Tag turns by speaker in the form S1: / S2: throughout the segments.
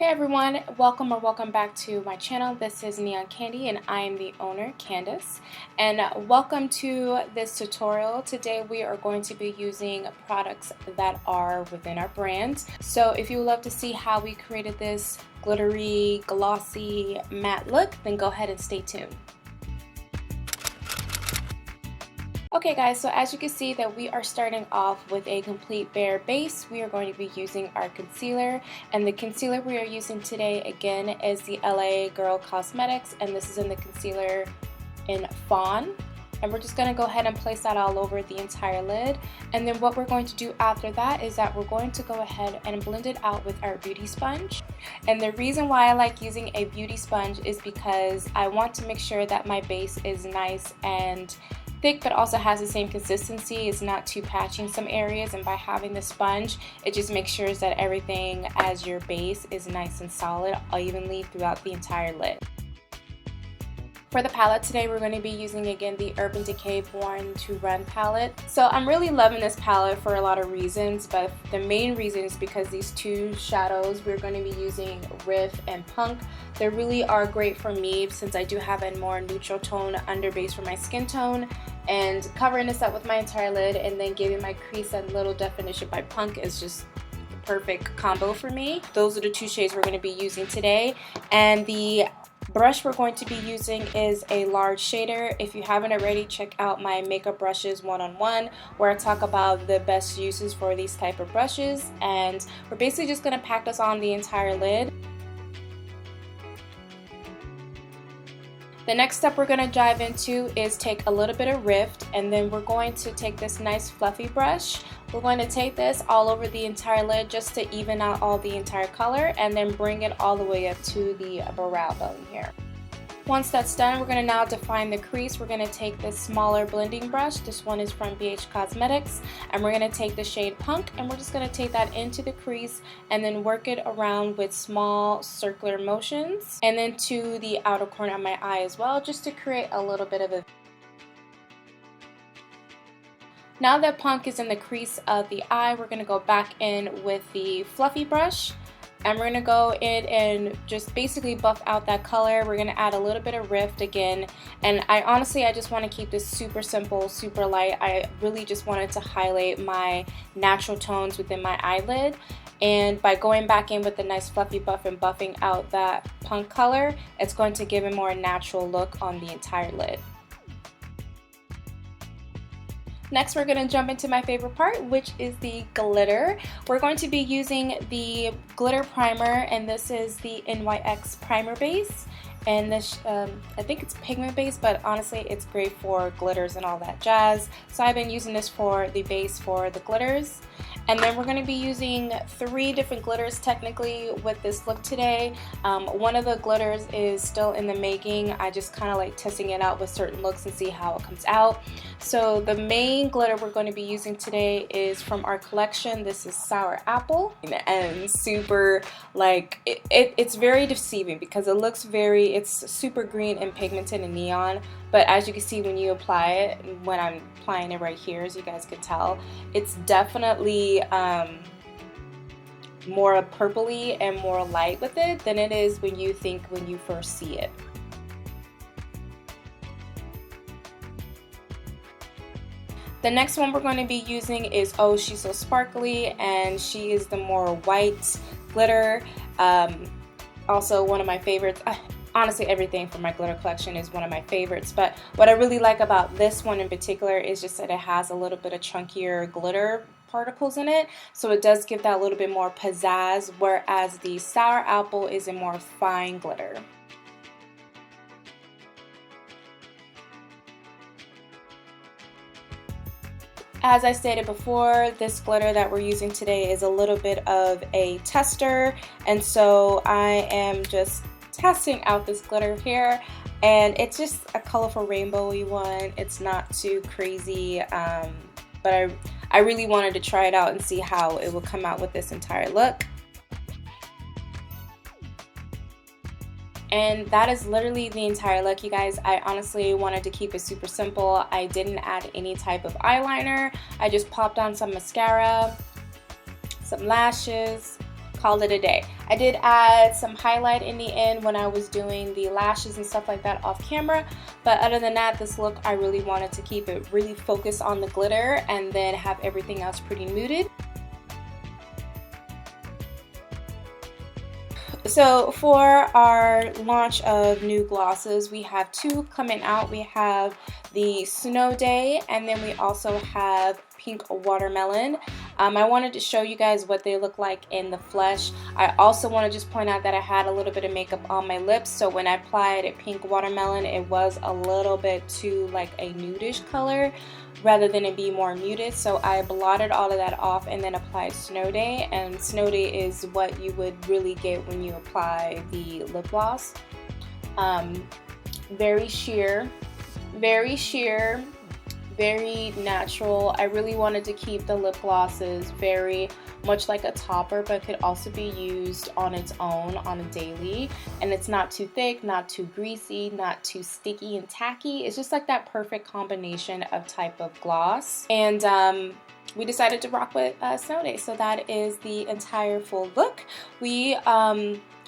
S1: Hey everyone, welcome back to my channel. This is Neon Kandi and I am the owner, Candace. And welcome to this tutorial. Today we are going to be using products that are within our brand. So if you would love to see how we created this glittery, glossy, matte look, then go ahead and stay tuned. Okay guys, so as you can see that we are starting off with a complete bare base. We are going to be using our concealer, and the concealer we are using today again is the LA Girl Cosmetics, and this is in the concealer in Fawn. And we're just going to go ahead and place that all over the entire lid. And then what we're going to do after that is that we're going to go ahead and blend it out with our beauty sponge. And the reason why I like using a beauty sponge is because I want to make sure that my base is nice and thick but also has the same consistency. It's not too patchy in some areas, and by having the sponge it just makes sure that everything as your base is nice and solid evenly throughout the entire lid. For the palette today, we're going to be using again the Urban Decay Born to Run palette. So I'm really loving this palette for a lot of reasons, but the main reason is because these two shadows we're going to be using, Riff and Punk, they really are great for me since I do have a more neutral tone under base for my skin tone, and covering this up with my entire lid and then giving my crease that little definition by Punk is just the perfect combo for me. Those are the two shades we're going to be using today, and the brush we're going to be using is a large shader. If you haven't already, check out my makeup brushes one-on-one where I talk about the best uses for these type of brushes, and we're basically just going to pack this on the entire lid. The next step we're going to dive into is take a little bit of Riff, and then we're going to take this nice fluffy brush. We're going to take this all over the entire lid just to even out all the entire color, and then bring it all the way up to the brow bone here. Once that's done, we're going to now define the crease. We're going to take this smaller blending brush. This one is from BH Cosmetics, and we're going to take the shade Punk, and we're just going to take that into the crease and then work it around with small circular motions, and then to the outer corner of my eye as well, just to create a little bit of a... Now that Punk is in the crease of the eye, we're going to go back in with the fluffy brush, and we're going to go in and just basically buff out that color. We're going to add a little bit of Rift again, and I just want to keep this super simple, super light. I really just wanted to highlight my natural tones within my eyelid, and by going back in with the nice fluffy buff and buffing out that Punk color, it's going to give a more natural look on the entire lid. Next, we're going to jump into my favorite part, which is the glitter. We're going to be using the glitter primer, and this is the NYX primer base. And this, I think it's pigment based, but honestly it's great for glitters and all that jazz. So I've been using this for the base for the glitters. And then we're going to be using 3 different glitters technically with this look today. One of the glitters is still in the making. I just kind of like testing it out with certain looks and see how it comes out. So the main glitter we're going to be using today is from our collection. This is Sour Apple, and super like it's very deceiving because it looks it's super green and pigmented and neon, but as you can see when you apply it, when I'm applying it right here, as you guys can tell, it's definitely more purpley and more light with it than it is when you first see it. The next one we're going to be using is Oh She's So Sparkly, and she is the more white glitter. Also one of my favorites. Honestly, everything from my glitter collection is one of my favorites, but what I really like about this one in particular is just that it has a little bit of chunkier glitter particles in it, so it does give that little bit more pizzazz, whereas the Sour Apple is a more fine glitter. As I stated before, this glitter that we're using today is a little bit of a tester, and so I am just testing out this glitter here, and it's just a colorful rainbowy one. It's not too crazy, but I really wanted to try it out and see how it will come out with this entire look. And that is literally the entire look, you guys. I honestly wanted to keep it super simple. I didn't add any type of eyeliner. I just popped on some mascara, some lashes, call it a day. I did add some highlight in the end when I was doing the lashes and stuff like that off camera, but other than that, this look I really wanted to keep it really focused on the glitter and then have everything else pretty muted. So for our launch of new glosses, we have two coming out. We have the Snow Day, and then we also have Pink Watermelon. I wanted to show you guys what they look like in the flesh. I also want to just point out that I had a little bit of makeup on my lips, so when I applied a Pink Watermelon, it was a little bit too like a nudish color rather than it be more muted, so I blotted all of that off and then applied Snow Day, and Snow Day is what you would really get when you apply the lip gloss. Very sheer, very sheer, very natural. I really wanted to keep the lip glosses very much like a topper, but could also be used on its own on a daily, and it's not too thick, not too greasy, not too sticky and tacky. It's just like that perfect combination of type of gloss, and we decided to rock with Snow Day. So that is the entire full look.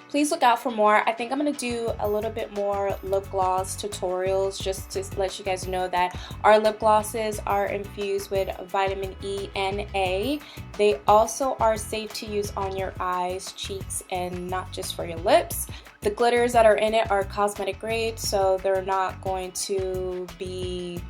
S1: Please look out for more. I think I'm going to do a little bit more lip gloss tutorials just to let you guys know that our lip glosses are infused with vitamin E and A. They also are safe to use on your eyes, cheeks, and not just for your lips. The glitters that are in it are cosmetic grade, so they're not going to be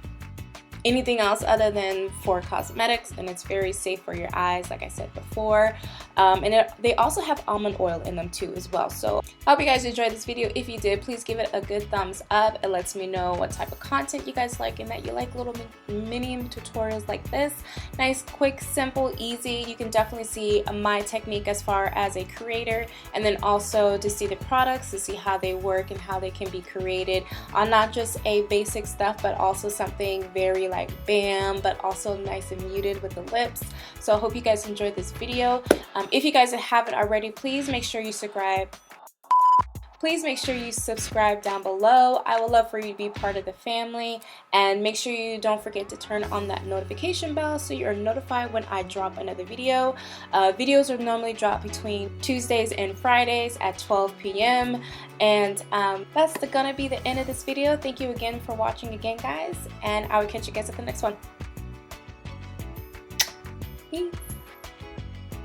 S1: anything else other than for cosmetics, and it's very safe for your eyes, like I said before. They also have almond oil in them too as well. So I hope you guys enjoyed this video. If you did, please give it a good thumbs up. It lets me know what type of content you guys like and that you like little mini tutorials like this. Nice, quick, simple, easy. You can definitely see my technique as far as a creator, and then also to see the products, to see how they work and how they can be created on not just a basic stuff, but also something very like bam, but also nice and muted with the lips. So I hope you guys enjoyed this video. If you guys haven't already, please make sure you subscribe. Please make sure you subscribe down below. I would love for you to be part of the family, and make sure you don't forget to turn on that notification bell so you're notified when I drop another video. Videos are normally dropped between Tuesdays and Fridays at 12 p.m. And that's gonna be the end of this video. Thank you again for watching again, guys, and I will catch you guys at the next one. Peace.